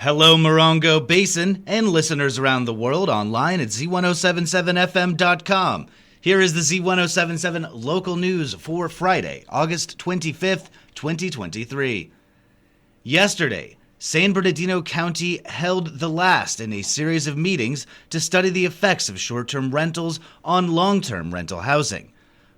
Hello, Morongo Basin and listeners around the world online at Z107.7fm.com. Here is the Z107.7 local news for Friday, August 25th, 2023. Yesterday, San Bernardino County held the last in a series of meetings to study the effects of short-term rentals on long-term rental housing.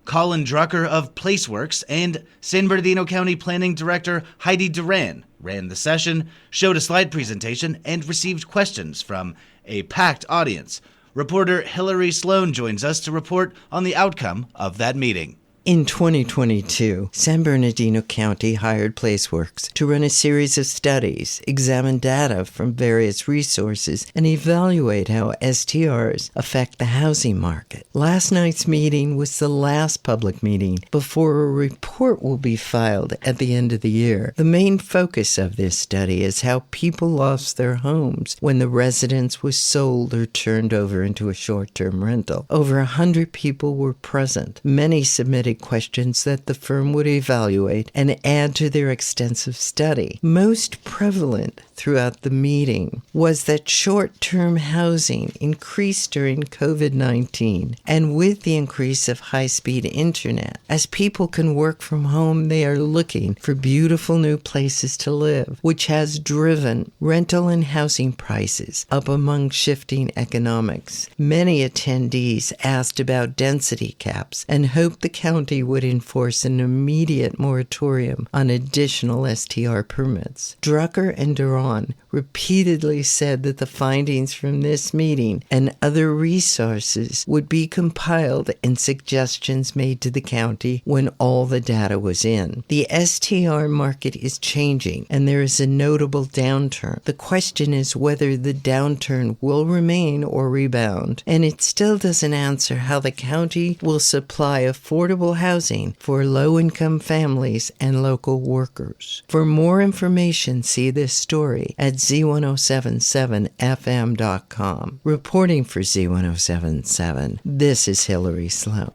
Colin Drucker of Placeworks and San Bernardino County Planning Director Heidi Duran ran the session, showed a slide presentation, and received questions from a packed audience. Reporter Hillary Sloan joins us to report on the outcome of that meeting. In 2022, San Bernardino County hired Placeworks to run a series of studies, examine data from various resources, and evaluate how STRs affect the housing market. Last night's meeting was the last public meeting before a report will be filed at the end of the year. The main focus of this study is how people lost their homes when the residence was sold or turned over into a short-term rental. Over 100 people were present. Many submitted questions that the firm would evaluate and add to their extensive study. Most prevalent throughout the meeting was that short-term housing increased during COVID-19 and with the increase of high-speed internet. As people can work from home, they are looking for beautiful new places to live, which has driven rental and housing prices up among shifting economics. Many attendees asked about density caps and hoped the county would enforce an immediate moratorium on additional STR permits. Drucker and Duran repeatedly said that the findings from this meeting and other resources would be compiled and suggestions made to the county when all the data was in. The STR market is changing and there is a notable downturn. The question is whether the downturn will remain or rebound, and it still doesn't answer how the county will supply affordable housing for low-income families and local workers. For more information, see this story at Z107.7fm.com. Reporting for Z107.7, this is Hillary Sloan.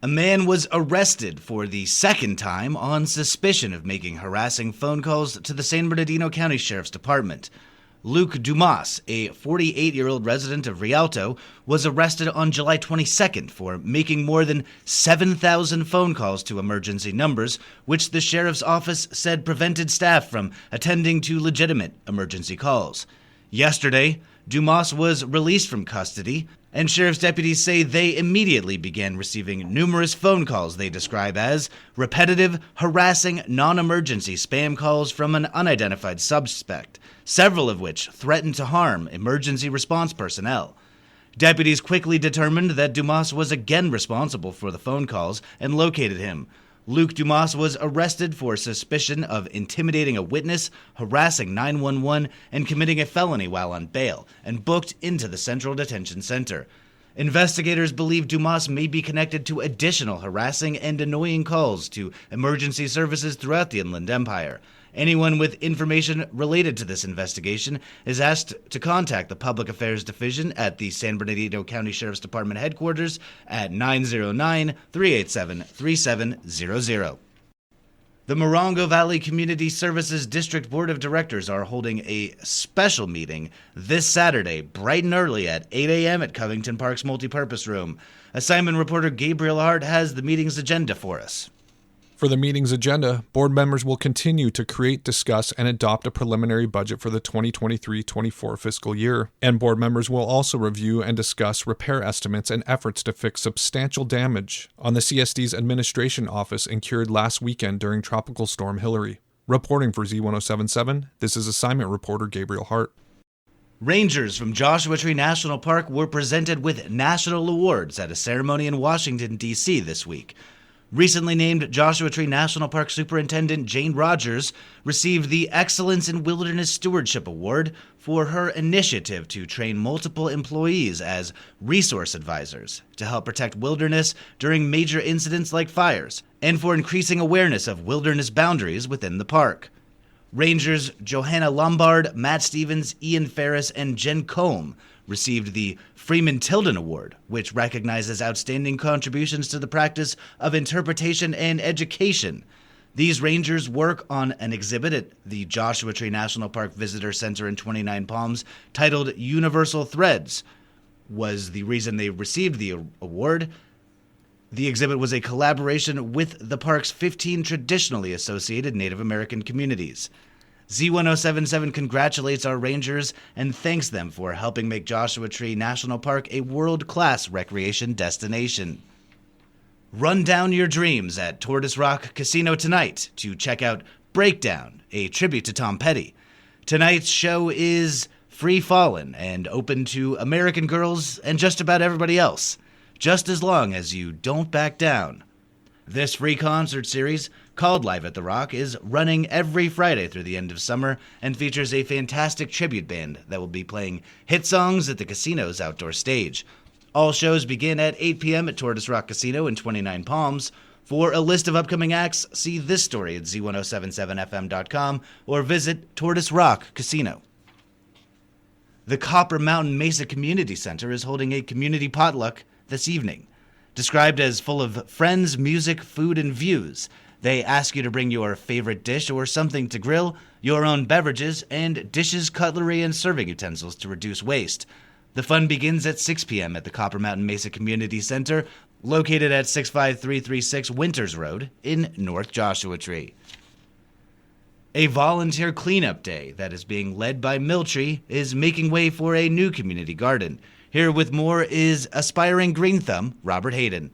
A man was arrested for the second time on suspicion of making harassing phone calls to the San Bernardino County Sheriff's Department. Luke Dumas, a 48-year-old resident of Rialto, was arrested on July 22nd for making more than 7,000 phone calls to emergency numbers, which the sheriff's office said prevented staff from attending to legitimate emergency calls. Yesterday, Dumas was released from custody, and sheriff's deputies say they immediately began receiving numerous phone calls they describe as repetitive, harassing, non-emergency spam calls from an unidentified suspect, several of which threatened to harm emergency response personnel. Deputies quickly determined that Dumas was again responsible for the phone calls and located him. Luke Dumas was arrested for suspicion of intimidating a witness, harassing 911, and committing a felony while on bail, and booked into the Central Detention Center. Investigators believe Dumas may be connected to additional harassing and annoying calls to emergency services throughout the Inland Empire. Anyone with information related to this investigation is asked to contact the Public Affairs Division at the San Bernardino County Sheriff's Department headquarters at 909-387-3700. The Morongo Valley Community Services District Board of Directors are holding a special meeting this Saturday, bright and early at 8 a.m. at Covington Park's Multipurpose Room. Assignment reporter Gabriel Hart has the meeting's agenda for us. For the meeting's agenda, board members will continue to create, discuss, and adopt a preliminary budget for the 2023-24 fiscal year. And board members will also review and discuss repair estimates and efforts to fix substantial damage on the CSD's administration office incurred last weekend during Tropical Storm Hillary. Reporting for Z107.7, this is assignment reporter Gabriel Hart. Rangers from Joshua Tree National Park were presented with national awards at a ceremony in Washington, D.C. this week. Recently named Joshua Tree National Park Superintendent Jane Rogers received the Excellence in Wilderness Stewardship Award for her initiative to train multiple employees as resource advisors to help protect wilderness during major incidents like fires, and for increasing awareness of wilderness boundaries within the park. Rangers Johanna Lombard, Matt Stevens, Ian Ferris, and Jen Combe received the Freeman Tilden Award, which recognizes outstanding contributions to the practice of interpretation and education. These rangers work on an exhibit at the Joshua Tree National Park Visitor Center in 29 Palms titled Universal Threads. Was the reason they received the award. The exhibit was a collaboration with the park's 15 traditionally associated Native American communities. Z107.7 congratulates our rangers and thanks them for helping make Joshua Tree National Park a world-class recreation destination. Run down your dreams at Tortoise Rock Casino tonight to check out Breakdown, a tribute to Tom Petty. Tonight's show is Free Fallin' and open to American girls and just about everybody else, just as long as you don't back down. This free concert series, called Live at the Rock, is running every Friday through the end of summer and features a fantastic tribute band that will be playing hit songs at the casino's outdoor stage. All shows begin at 8 p.m. at Tortoise Rock Casino in 29 Palms. For a list of upcoming acts, see this story at Z107.7fm.com or visit Tortoise Rock Casino. The Copper Mountain Mesa Community Center is holding a community potluck this evening. Described as full of friends, music, food, and views, they ask you to bring your favorite dish or something to grill, your own beverages, and dishes, cutlery, and serving utensils to reduce waste. The fun begins at 6 p.m. at the Copper Mountain Mesa Community Center, located at 65336 Winters Road in North Joshua Tree. A volunteer cleanup day that is being led by Milltree is making way for a new community garden. Here with more is aspiring Green Thumb, Robert Hayden.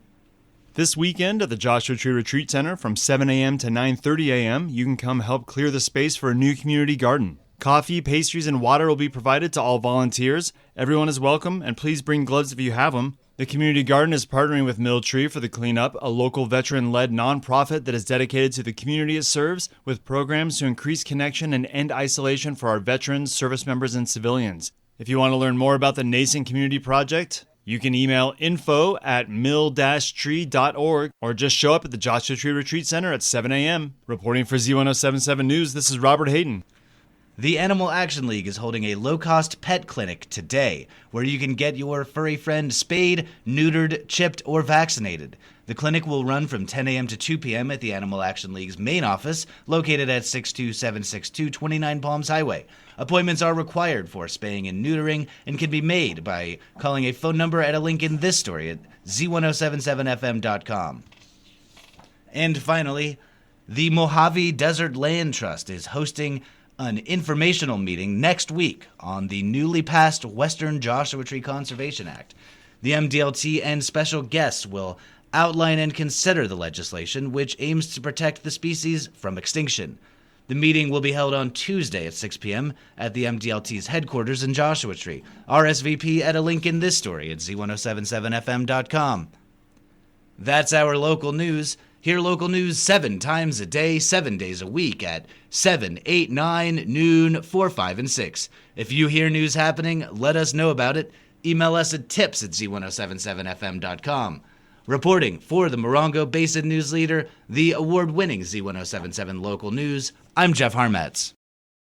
This weekend at the Joshua Tree Retreat Center from 7 a.m. to 9:30 a.m., you can come help clear the space for a new community garden. Coffee, pastries, and water will be provided to all volunteers. Everyone is welcome, and please bring gloves if you have them. The community garden is partnering with Milltree for the cleanup, a local veteran-led nonprofit that is dedicated to the community it serves, with programs to increase connection and end isolation for our veterans, service members, and civilians. If you want to learn more about the nascent community project, you can email info@mill-tree.org or just show up at the Joshua Tree Retreat Center at 7 a.m. Reporting for Z107.7 News, this is Robert Hayden. The Animal Action League is holding a low-cost pet clinic today, where you can get your furry friend spayed, neutered, chipped, or vaccinated. The clinic will run from 10 a.m. to 2 p.m. at the Animal Action League's main office, located at 62762 29 Palms Highway. Appointments are required for spaying and neutering and can be made by calling a phone number at a link in this story at z1077fm.com. And finally, the Mojave Desert Land Trust is hosting an informational meeting next week on the newly passed Western Joshua Tree Conservation Act. The MDLT and special guests will outline and consider the legislation which aims to protect the species from extinction. The meeting will be held on Tuesday at 6 p.m. at the MDLT's headquarters in Joshua Tree. RSVP at a link in this story at z1077fm.com. That's our local news. Hear local news 7 times a day, 7 days a week at 7, 8, 9, noon, 4, 5, and 6. If you hear news happening, let us know about it. Email us at tips@z1077fm.com. Reporting for the Morongo Basin News Leader, the award-winning Z1077 Local News, I'm Jeff Harmetz.